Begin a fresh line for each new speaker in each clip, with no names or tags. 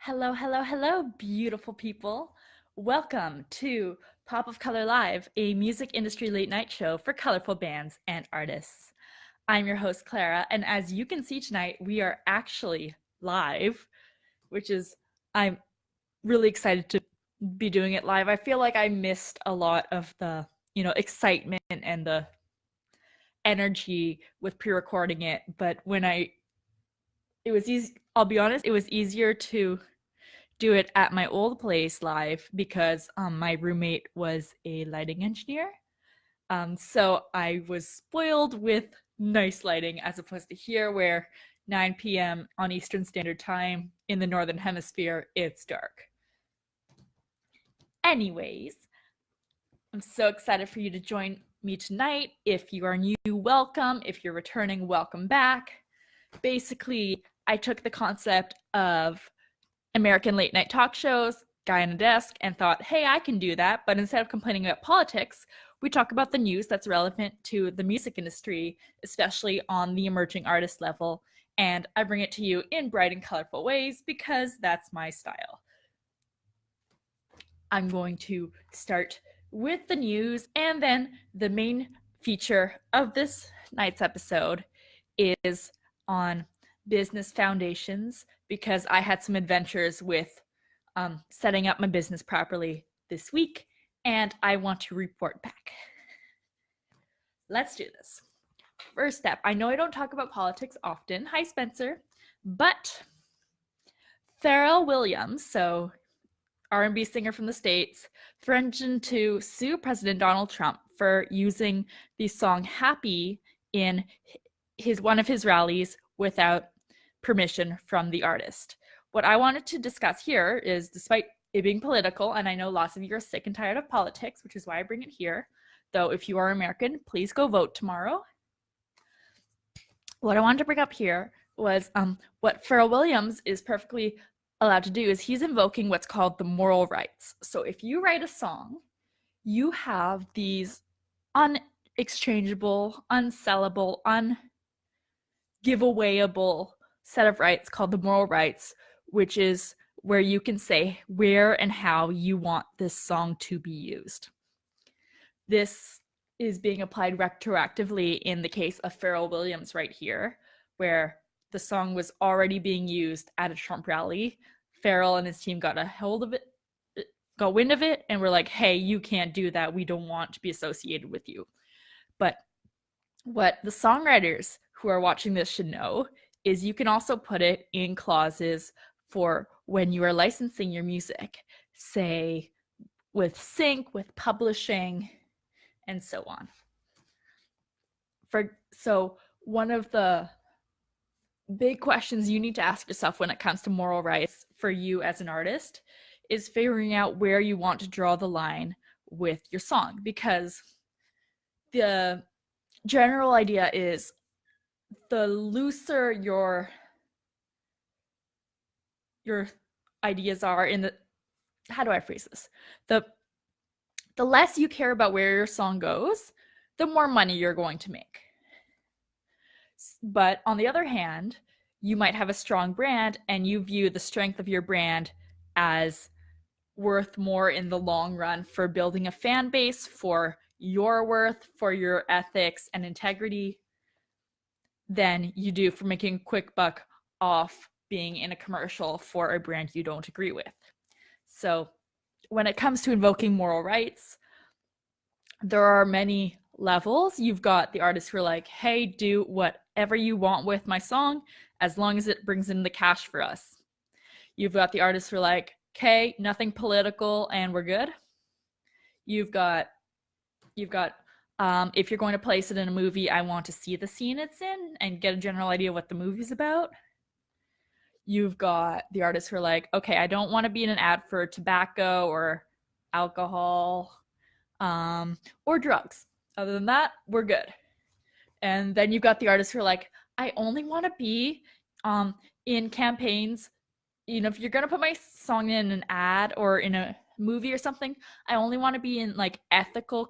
Hello, hello, hello, beautiful people. Welcome to Pop of Color Live, a music industry late night show for colorful bands and artists. I'm your host, Clara, and as you can see tonight, we are actually live, which is, I'm really excited to be doing it live. I feel like I missed a lot of the, excitement and the energy with pre recording it, but it was easy, I'll be honest, it was easier to do it at my old place live because my roommate was a lighting engineer. So I was spoiled with nice lighting as opposed to here where 9 p.m. on Eastern Standard Time in the Northern Hemisphere, it's dark. Anyways, I'm so excited for you to join me tonight. If you are new, welcome. If you're returning, welcome back. Basically, I took the concept of American late night talk shows, guy on a desk, and thought, hey, I can do that. But instead of complaining about politics, we talk about the news that's relevant to the music industry, especially on the emerging artist level. And I bring it to you in bright and colorful ways because that's my style. I'm going to start with the news, and then the main feature of this night's episode is on business foundations because I had some adventures with setting up my business properly this week, and I want to report back. Let's do this. First step, I know I don't talk about politics often. Hi, Spencer. But Pharrell Williams, so R&B singer from the States, threatened to sue President Donald Trump for using the song Happy in one of his rallies without permission from the artist. What I wanted to discuss here is, despite it being political, and I know lots of you are sick and tired of politics, which is why I bring it here, though if you are American, please go vote tomorrow. What I wanted to bring up here was what Pharrell Williams is perfectly allowed to do is he's invoking what's called the moral rights. So if you write a song, you have these unexchangeable, unsellable, ungiveawayable set of rights called the moral rights, which is where you can say where and how you want this song to be used. This is being applied retroactively in the case of Pharrell Williams right here, where the song was already being used at a Trump rally. Pharrell and his team got a hold of it, got wind of it, and were like, hey, you can't do that. We don't want to be associated with you. But what the songwriters who are watching this should know is you can also put it in clauses for when you are licensing your music, say with sync, with publishing, and so on. So one of the big questions you need to ask yourself when it comes to moral rights for you as an artist is figuring out where you want to draw the line with your song, because the general idea is the looser your ideas are in the, how do I phrase this? The less you care about where your song goes, the more money you're going to make. But on the other hand, you might have a strong brand and you view the strength of your brand as worth more in the long run for building a fan base, for your worth, for your ethics and integrity, than you do for making a quick buck off being in a commercial for a brand you don't agree with. So when it comes to invoking moral rights, there are many levels. You've got the artists who are like, hey, do whatever you want with my song as long as it brings in the cash for us. You've got the artists who are like, okay, nothing political and we're good. You've got if you're going to place it in a movie, I want to see the scene it's in and get a general idea of what the movie's about. You've got the artists who are like, okay, I don't want to be in an ad for tobacco or alcohol or drugs. Other than that, we're good. And then you've got the artists who are like, I only want to be in campaigns. You know, if you're going to put my song in an ad or in a movie or something, I only want to be in like ethical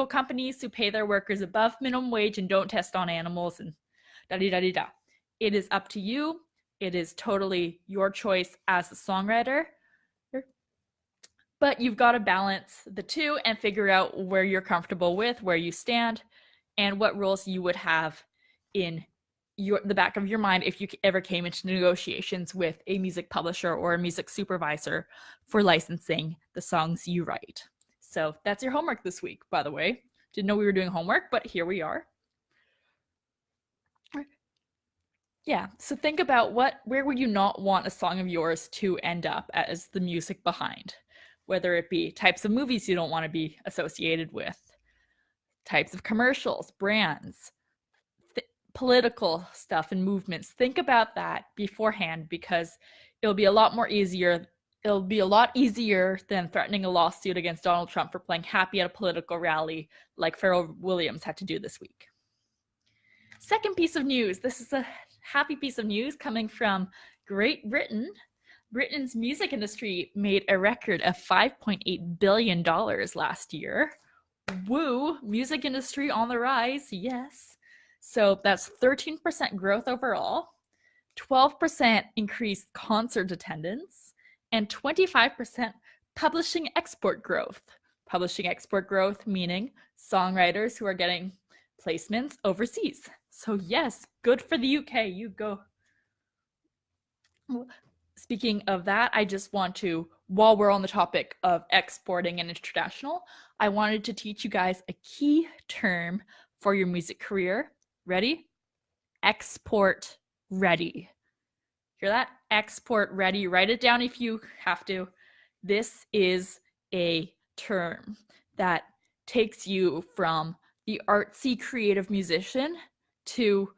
companies who pay their workers above minimum wage and don't test on animals and da-da-da-da-da. It is up to you. It is totally your choice as a songwriter, but you've got to balance the two and figure out where you're comfortable with, where you stand, and what rules you would have in the back of your mind if you ever came into negotiations with a music publisher or a music supervisor for licensing the songs you write. So that's your homework this week, by the way. Didn't know we were doing homework, but here we are. Yeah, so think about where would you not want a song of yours to end up as the music behind? Whether it be types of movies you don't want to be associated with, types of commercials, brands, political stuff and movements. Think about that beforehand, because it'll be a lot easier than threatening a lawsuit against Donald Trump for playing happy at a political rally like Pharrell Williams had to do this week. Second piece of news. This is a happy piece of news coming from Great Britain. Britain's music industry made a record of $5.8 billion last year. Woo! Music industry on the rise, yes. So that's 13% growth overall, 12% increased concert attendance, and 25% publishing export growth. Publishing export growth meaning songwriters who are getting placements overseas. So yes, good for the UK. You go. Speaking of that, I just want to, while we're on the topic of exporting and international, I wanted to teach you guys a key term for your music career. Ready? Export ready. Hear that? Export ready. Write it down if you have to. This is a term that takes you from the artsy creative musician to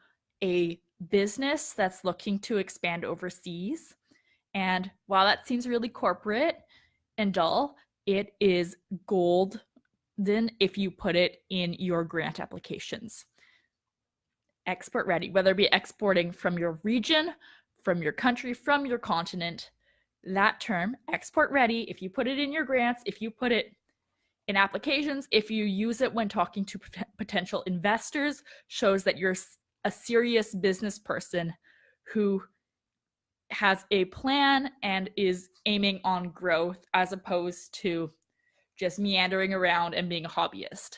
a business that's looking to expand overseas. And while that seems really corporate and dull, it is golden if you put it in your grant applications. Export ready, whether it be exporting from your region, from your country, from your continent, that term, export ready, if you put it in your grants, if you put it in applications, if you use it when talking to potential investors, shows that you're a serious business person who has a plan and is aiming on growth as opposed to just meandering around and being a hobbyist.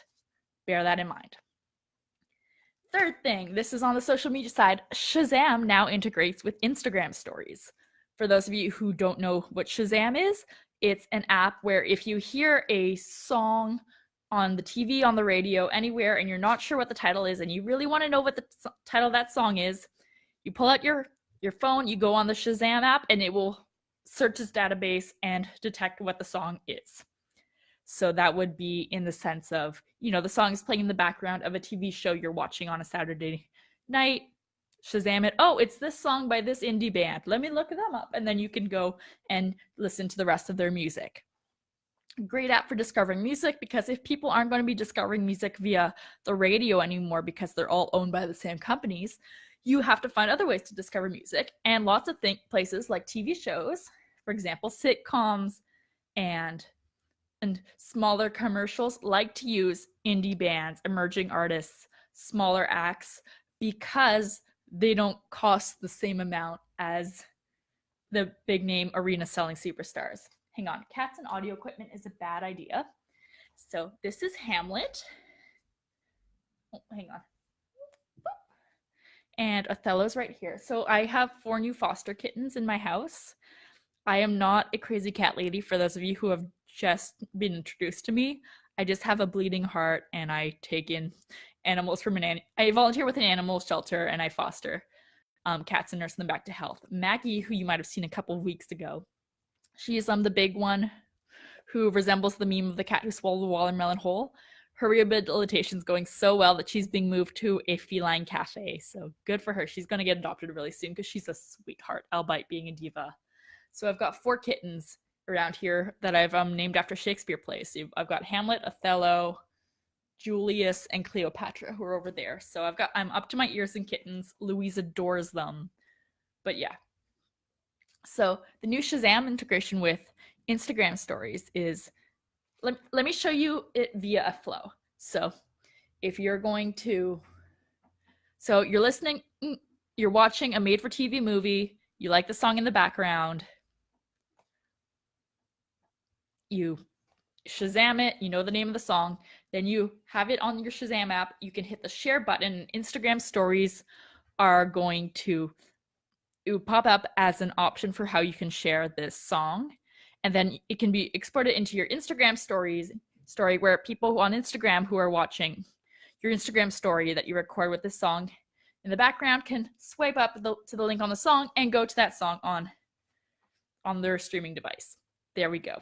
Bear that in mind. Third thing, this is on the social media side. Shazam now integrates with Instagram stories. For those of you who don't know what Shazam is, it's an app where if you hear a song on the TV, on the radio, anywhere, and you're not sure what the title is, and you really want to know what the title of that song is, you pull out your phone, you go on the Shazam app, and it will search its database and detect what the song is. So that would be in the sense of, the song is playing in the background of a TV show you're watching on a Saturday night. Shazam it. Oh, it's this song by this indie band. Let me look them up. And then you can go and listen to the rest of their music. Great app for discovering music, because if people aren't going to be discovering music via the radio anymore because they're all owned by the same companies, you have to find other ways to discover music. And lots of places like TV shows, for example, sitcoms and smaller commercials like to use indie bands, emerging artists, smaller acts, because they don't cost the same amount as the big name arena selling superstars. Hang on, cats and audio equipment is a bad idea. So this is Hamlet. Oh, hang on. And Othello's right here. So I have 4 new foster kittens in my house. I am not a crazy cat lady, for those of you who have just been introduced to me. I just have a bleeding heart, and I take in animals from I volunteer with an animal shelter, and I foster cats and nurse them back to health. Maggie, who you might have seen a couple of weeks ago, she's the big one who resembles the meme of the cat who swallowed the watermelon whole. Her rehabilitation is going so well that she's being moved to a feline cafe. So good for her. She's going to get adopted really soon because she's a sweetheart, albeit being a diva. So I've got 4 kittens around here that I've named after Shakespeare plays. So I've got Hamlet, Othello, Julius, and Cleopatra, who are over there. So I'm up to my ears in kittens. Louise adores them. But yeah. So the new Shazam integration with Instagram stories is, let me show you it via a flow. So if you're going to, so you're listening, you're watching a made-for-TV movie, You like the song in the background. You Shazam it, you know the name of the song, then you have it on your Shazam app. You can hit the share button. Instagram stories are going to pop up as an option for how you can share this song. And then it can be exported into your Instagram story where people on Instagram who are watching your Instagram story that you record with this song in the background can swipe up to the link on the song and go to that song on their streaming device. There we go.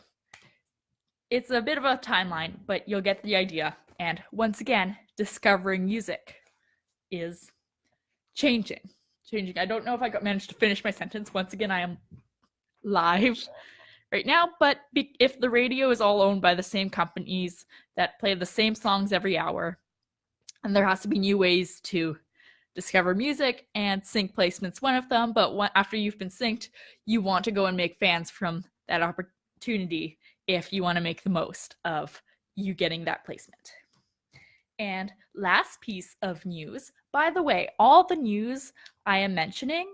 It's a bit of a timeline, but you'll get the idea. And once again, discovering music is changing. I don't know if I managed to finish my sentence. Once again, I am live right now, but if the radio is all owned by the same companies that play the same songs every hour, and there has to be new ways to discover music, and sync placement's one of them. But after you've been synced, you want to go and make fans from that opportunity if you want to make the most of you getting that placement. And last piece of news, by the way, all the news I am mentioning,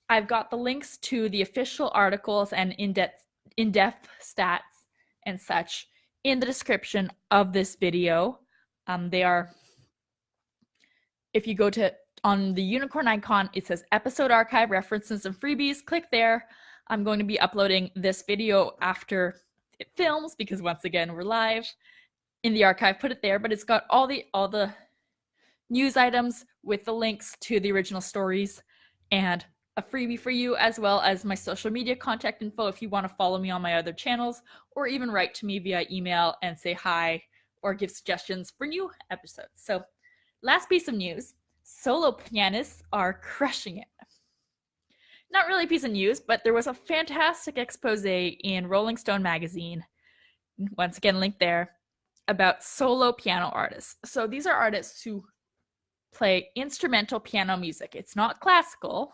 I've got the links to the official articles and in-depth stats and such in the description of this video. They are, if you go to on the unicorn icon, it says episode archive, references, and freebies. Click there. I'm going to be uploading this video after it films because once again, we're live in the archive. Put it there, but it's got all the news items with the links to the original stories and a freebie for you, as well as my social media contact info if you want to follow me on my other channels, or even write to me via email and say hi or give suggestions for new episodes. So last piece of news, solo pianists are crushing it. Not really a piece of news, but there was a fantastic expose in Rolling Stone magazine, once again linked there, about solo piano artists. So these are artists who play instrumental piano music. It's not classical,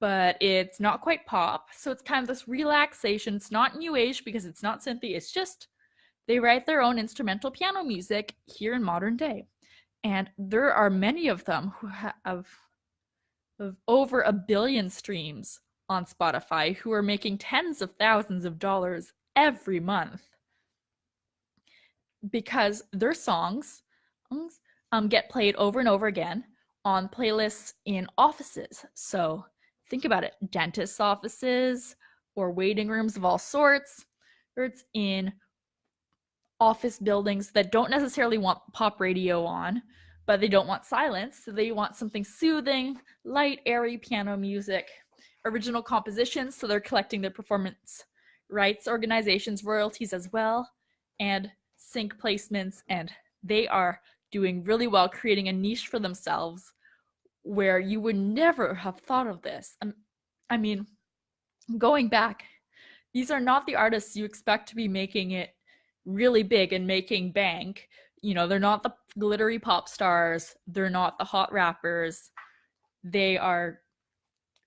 but it's not quite pop. So it's kind of this relaxation. It's not new age because it's not synthy. It's just they write their own instrumental piano music here in modern day. And there are many of them who have over 1 billion streams on Spotify, who are making tens of thousands of dollars every month because their songs get played over and over again on playlists in offices. So think about it, dentists' offices or waiting rooms of all sorts, or it's in office buildings that don't necessarily want pop radio on, but they don't want silence, so they want something soothing, light, airy piano music, original compositions, so they're collecting their performance rights organizations' royalties as well, and sync placements, and they are doing really well, creating a niche for themselves where you would never have thought of this. I mean, going back, these are not the artists you expect to be making it really big and making bank. You know, they're not the glittery pop stars. They're not the hot rappers. They are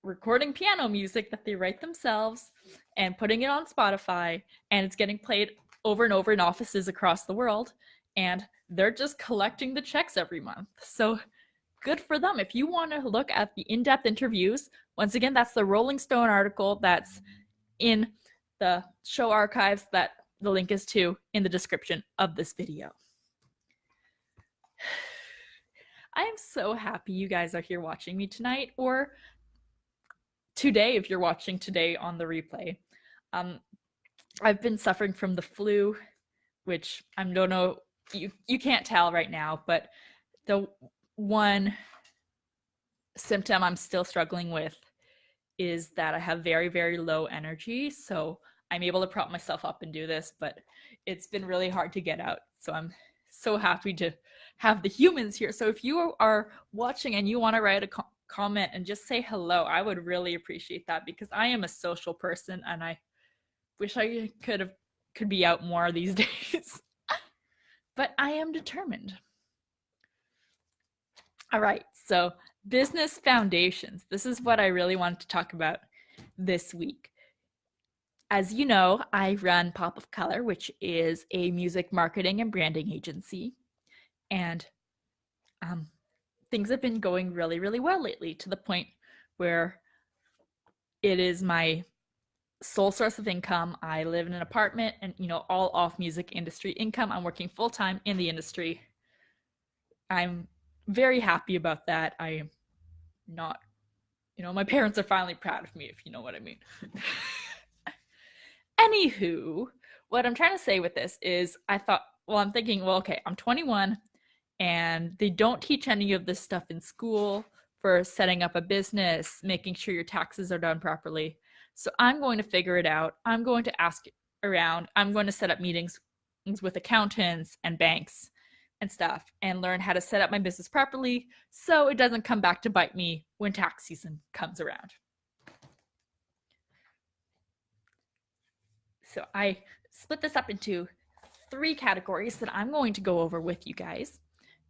recording piano music that they write themselves and putting it on Spotify, and it's getting played over and over in offices across the world, and they're just collecting the checks every month. So good for them. If you want to look at the in-depth interviews, once again, that's the Rolling Stone article that's in the show archives that the link is to in the description of this video. I am so happy you guys are here watching me tonight, or today if you're watching today on the replay. I've been suffering from the flu, which I don't know, you can't tell right now, but the one symptom I'm still struggling with is that I have very, very low energy. So I'm able to prop myself up and do this, but it's been really hard to get out. So I'm so happy to have the humans here. So if you are watching and you want to write a comment and just say hello, I would really appreciate that, because I am a social person and I wish I could be out more these days. But I am determined. All right, so business foundations. This is what I really wanted to talk about this week. As you know, I run Pop of Color, which is a music marketing and branding agency. And things have been going really, really well lately, to the point where It is my sole source of income. I live in an apartment and, all off music industry income. I'm working full time in the industry. I'm very happy about that. I am not, my parents are finally proud of me, if you know what I mean. Anywho, what I'm trying to say with this is I'm thinking, okay, I'm 21 and they don't teach any of this stuff in school for setting up a business, making sure your taxes are done properly. So I'm going to figure it out. I'm going to ask around. I'm going to set up meetings with accountants and banks and stuff and learn how to set up my business properly so it doesn't come back to bite me when tax season comes around. So I split this up into 3 categories that I'm going to go over with you guys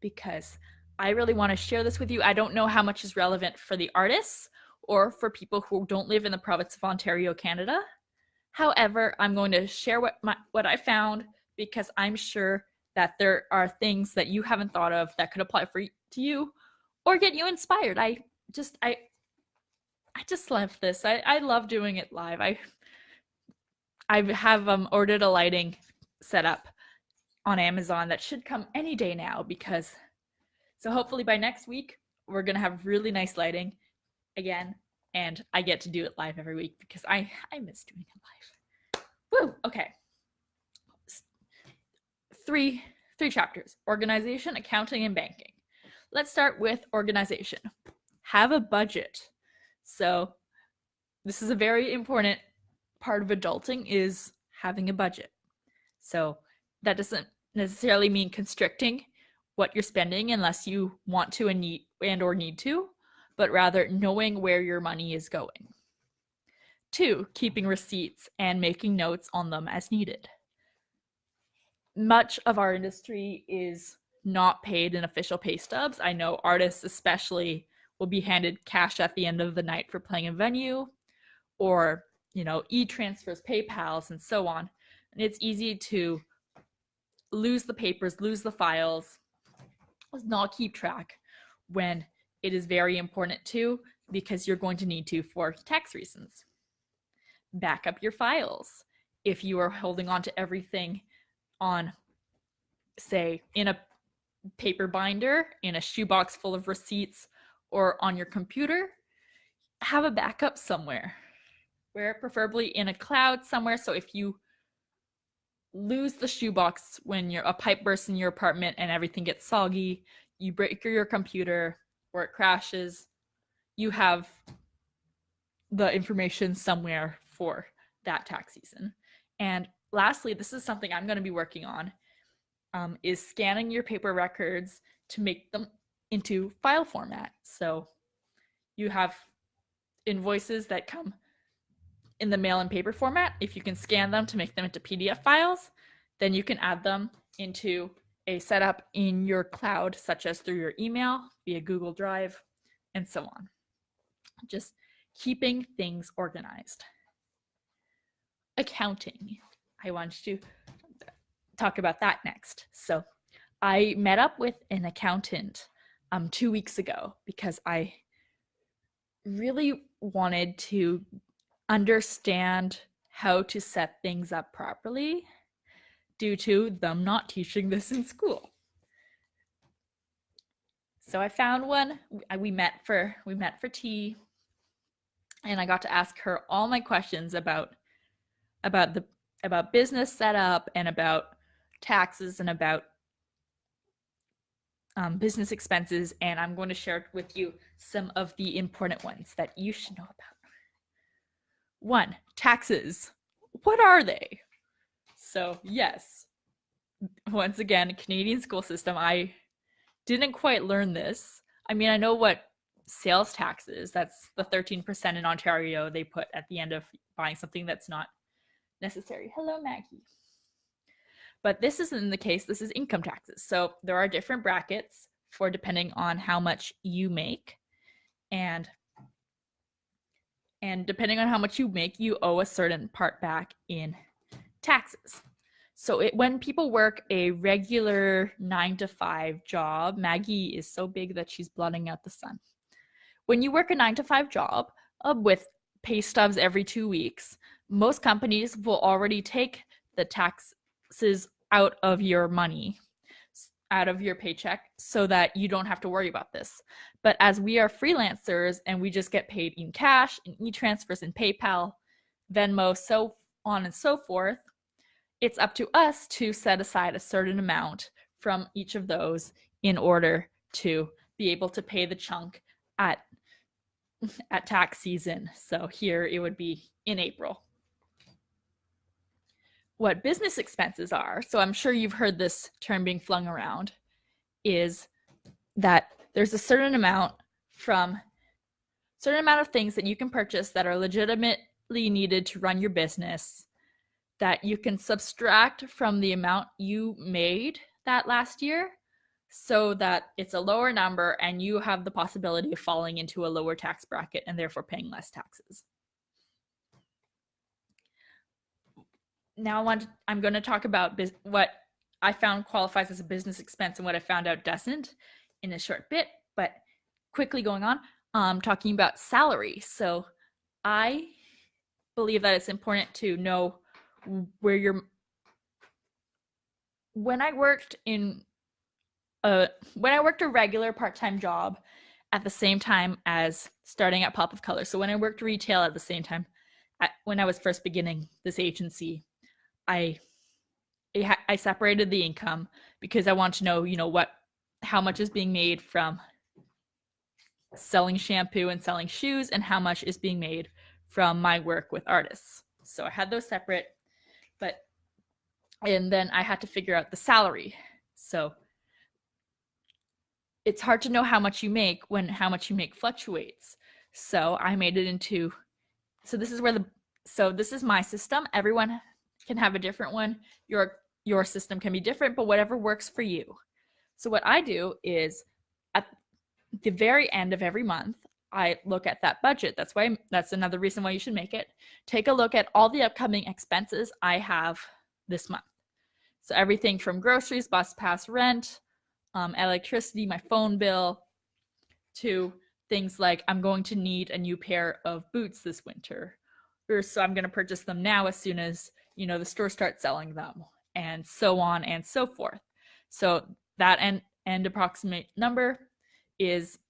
because I really want to share this with you. I don't know how much is relevant for the artists or for people who don't live in the province of Ontario, Canada. However, I'm going to share what I found because I'm sure that there are things that you haven't thought of that could apply to you or get you inspired. I just love this. I love doing it live. I have ordered a lighting setup on Amazon that should come any day now so hopefully by next week we're gonna have really nice lighting again, and I get to do it live every week because I miss doing it live. Woo! Okay. 3 chapters: organization, accounting, and banking. Let's start with organization. Have a budget. So this is a very important part of adulting, is having a budget. So that doesn't necessarily mean constricting what you're spending unless you want to and need to, but rather knowing where your money is going. 2, keeping receipts and making notes on them as needed. Much of our industry is not paid in official pay stubs. I know artists especially will be handed cash at the end of the night for playing a venue, or e-transfers, PayPals, and so on. And it's easy to lose the papers, lose the files, not keep track when it is very important to, because you're going to need to for tax reasons. Back up your files. If you are holding on to everything on, say, in a paper binder, in a shoebox full of receipts, or on your computer, have a backup somewhere, preferably in a cloud somewhere. So if you lose the shoebox when a pipe bursts in your apartment and everything gets soggy, you break your computer or it crashes, you have the information somewhere for that tax season. And lastly, this is something I'm going to be working on, is scanning your paper records to make them into file format. So you have invoices that come in the mail and paper format. If you can scan them to make them into PDF files, then you can add them into a setup in your cloud, such as through your email, via Google Drive, and so on. Just keeping things organized. Accounting. I want to talk about that next. So I met up with an accountant 2 weeks ago because I really wanted to understand how to set things up properly due to them not teaching this in school. So I found one. We met for tea, and I got to ask her all my questions about business setup and about taxes and about business expenses, and I'm going to share with you some of the important ones that you should know about. 1, taxes. What are they? So yes, once again, Canadian school system, I didn't quite learn this. I mean, I know what sales tax is. That's the 13% in Ontario they put at the end of buying something that's not necessary. Hello, Maggie. But this isn't the case. This is income taxes. So there are different brackets for depending on how much you make. And depending on how much you make, you owe a certain part back in taxes. So when people work a regular 9-to-5 job, Maggie is so big that she's blotting out the sun. When you work a 9-to-5 job with pay stubs every 2 weeks, most companies will already take the taxes out of your money, out of your paycheck, so that you don't have to worry about this. But as we are freelancers and we just get paid in cash, in e-transfers, in PayPal, Venmo, so on and so forth, it's up to us to set aside a certain amount from each of those in order to be able to pay the chunk at tax season. So here it would be in April. What business expenses are, so I'm sure you've heard this term being flung around, is that there's a certain amount of things that you can purchase that are legitimately needed to run your business that you can subtract from the amount you made that last year, so that it's a lower number and you have the possibility of falling into a lower tax bracket and therefore paying less taxes. Now I'm going to talk about what I found qualifies as a business expense and what I found out doesn't in a short bit, but quickly going on, talking about salary. So I believe that it's important to know where you're. When I worked a regular part-time job at the same time as starting at Pop of Color, so when I worked retail at the same time, when I was first beginning this agency, I separated the income because I want to know, how much is being made from selling shampoo and selling shoes and how much is being made from my work with artists. So I had those separate, and then I had to figure out the salary. So it's hard to know how much you make when how much you make fluctuates. So I made it into, this is my system. Everyone can have a different one. Your system can be different, but whatever works for you. So what I do is at the very end of every month, I look at that budget. That's another reason why you should make it. Take a look at all the upcoming expenses I have this month. So everything from groceries, bus pass, rent, electricity, my phone bill, to things like I'm going to need a new pair of boots this winter, or so I'm going to purchase them now as soon as the store starts selling them, and so on and so forth. So that end approximate number is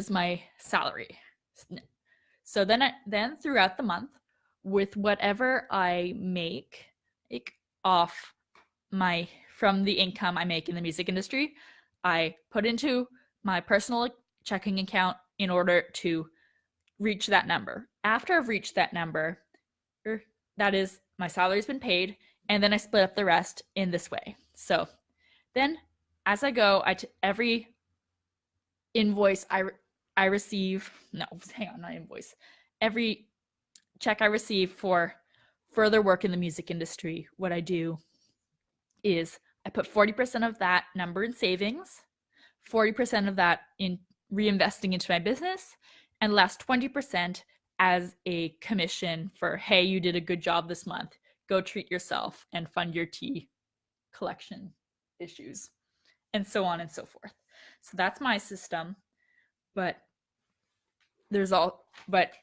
my salary. So then throughout the month, with whatever I make off from the income I make in the music industry, I put into my personal checking account in order to reach that number. After I've reached that number, that is, my salary's been paid, and then I split up the rest in this way. So then as I go, every invoice I receive, every check I receive for further work in the music industry, what I do is I put 40% of that number in savings, 40% of that in reinvesting into my business, and last 20% as a commission for, hey, you did a good job this month. Go treat yourself and fund your tea collection issues, and so on and so forth. So that's my system. But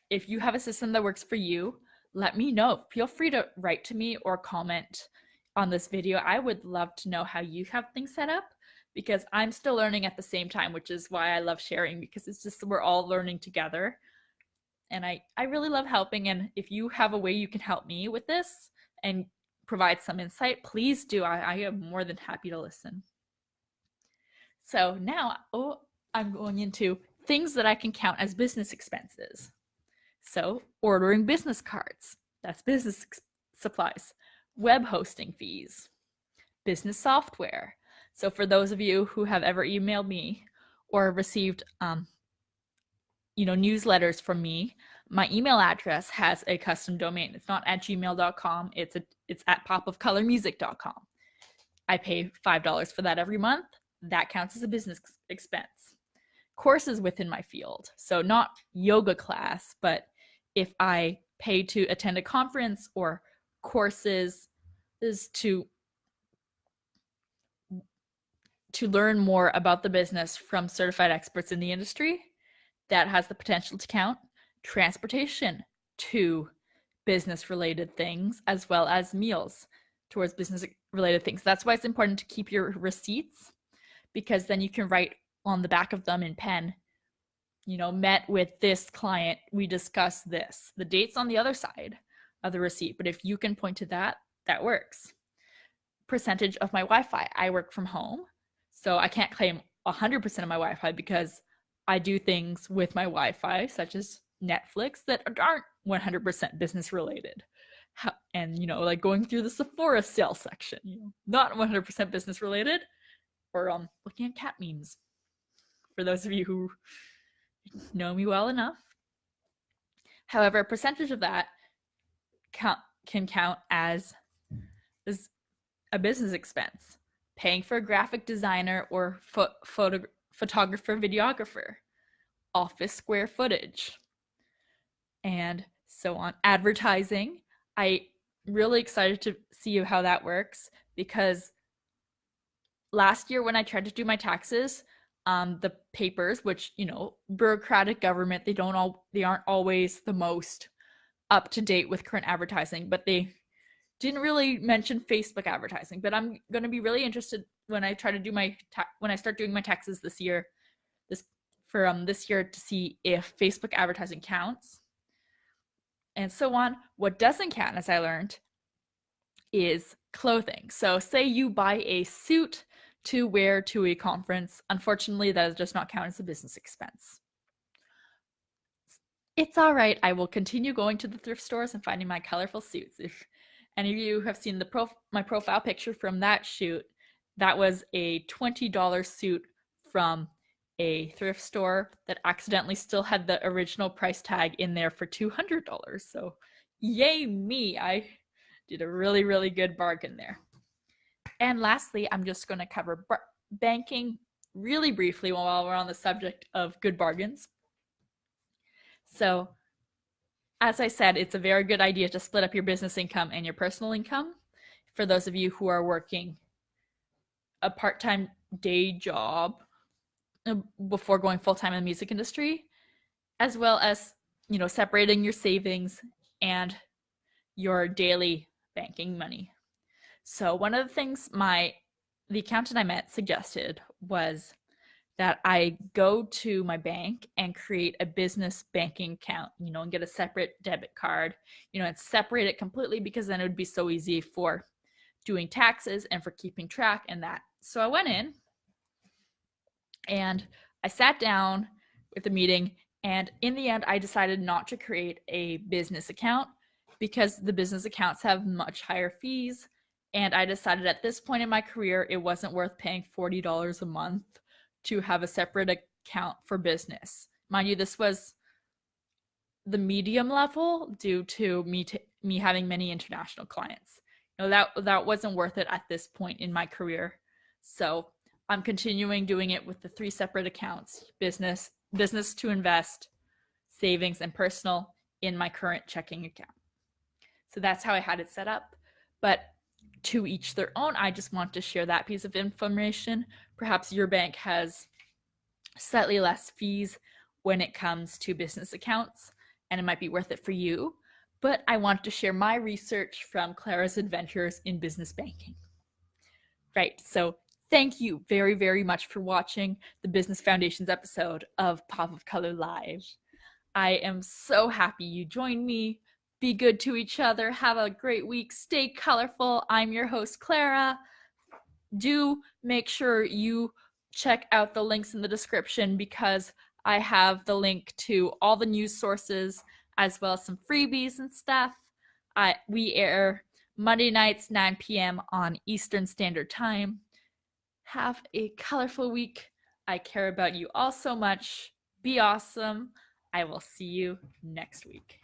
if you have a system that works for you, let me know. Feel free to write to me or comment on this video. I would love to know how you have things set up, because I'm still learning at the same time, which is why I love sharing, because it's just we're all learning together. And I really love helping. And if you have a way you can help me with this and provide some insight, please do. I am more than happy to listen. So now I'm going into things that I can count as business expenses. So ordering business cards, that's business supplies. Web hosting fees, business software. So for those of you who have ever emailed me or received newsletters from me, my email address has a custom domain. It's not at gmail.com. It's at popofcolormusic.com. I pay $5 for that every month. That counts as a business expense. Courses within my field. So not yoga class, but if I pay to attend a conference or courses is to learn more about the business from certified experts in the industry, that has the potential to count. transportation to business related things, as well as meals towards business related things. That's why it's important to keep your receipts, because then you can write on the back of them in pen, met with this client, we discussed this. The date's on the other side of the receipt, but if you can point to that, that works. Percentage of my Wi-Fi. I work from home, so I can't claim 100% of my Wi-Fi because I do things with my Wi-Fi, such as Netflix, that aren't 100% business related. And, like going through the Sephora sale section, not 100% business related, or looking at cat memes, for those of you who know me well enough. However, a percentage of that can count as a business expense, paying for a graphic designer or photographer, videographer, office square footage, and so on. Advertising, I'm really excited to see how that works, because last year when I tried to do my taxes, the papers, which, bureaucratic government, they aren't always the most up to date with current advertising, but they didn't really mention Facebook advertising. But I'm going to be really interested when I try to do when I start doing my taxes this year, this year, to see if Facebook advertising counts, and so on. What doesn't count, as I learned, is clothing. So say you buy a suit to wear to a conference. Unfortunately, that does not count as a business expense. It's all right. I will continue going to the thrift stores and finding my colorful suits. If any of you have seen my profile picture from that shoot, that was a $20 suit from a thrift store that accidentally still had the original price tag in there for $200. So yay me, I did a really, really good bargain there. And lastly, I'm just going to cover banking really briefly while we're on the subject of good bargains. So, as I said, it's a very good idea to split up your business income and your personal income. For those of you who are working a part-time day job before going full-time in the music industry, as well as, separating your savings and your daily banking money. So one of the things the accountant I met suggested was that I go to my bank and create a business banking account, and get a separate debit card, and separate it completely, because then it would be so easy for doing taxes and for keeping track and that. So I went in and I sat down with the meeting, and in the end, I decided not to create a business account because the business accounts have much higher fees. And I decided at this point in my career, it wasn't worth paying $40 a month to have a separate account for business. Mind you, this was the medium level due to me having many international clients. That wasn't worth it at this point in my career. So I'm continuing doing it with the 3 separate accounts: business to invest, savings, and personal in my current checking account. So that's how I had it set up. But to each their own. I just want to share that piece of information. Perhaps your bank has slightly less fees when it comes to business accounts, and it might be worth it for you. But I want to share my research from Clara's adventures in business banking. Right, so thank you very, very much for watching the Business Foundations episode of Pop of Color Live. I am so happy you joined me. Be good to each other. Have a great week. Stay colorful. I'm your host, Clara. Do make sure you check out the links in the description, because I have the link to all the news sources as well as some freebies and stuff. We air Monday nights, 9 p.m. on Eastern Standard Time. Have a colorful week. I care about you all so much. Be awesome. I will see you next week.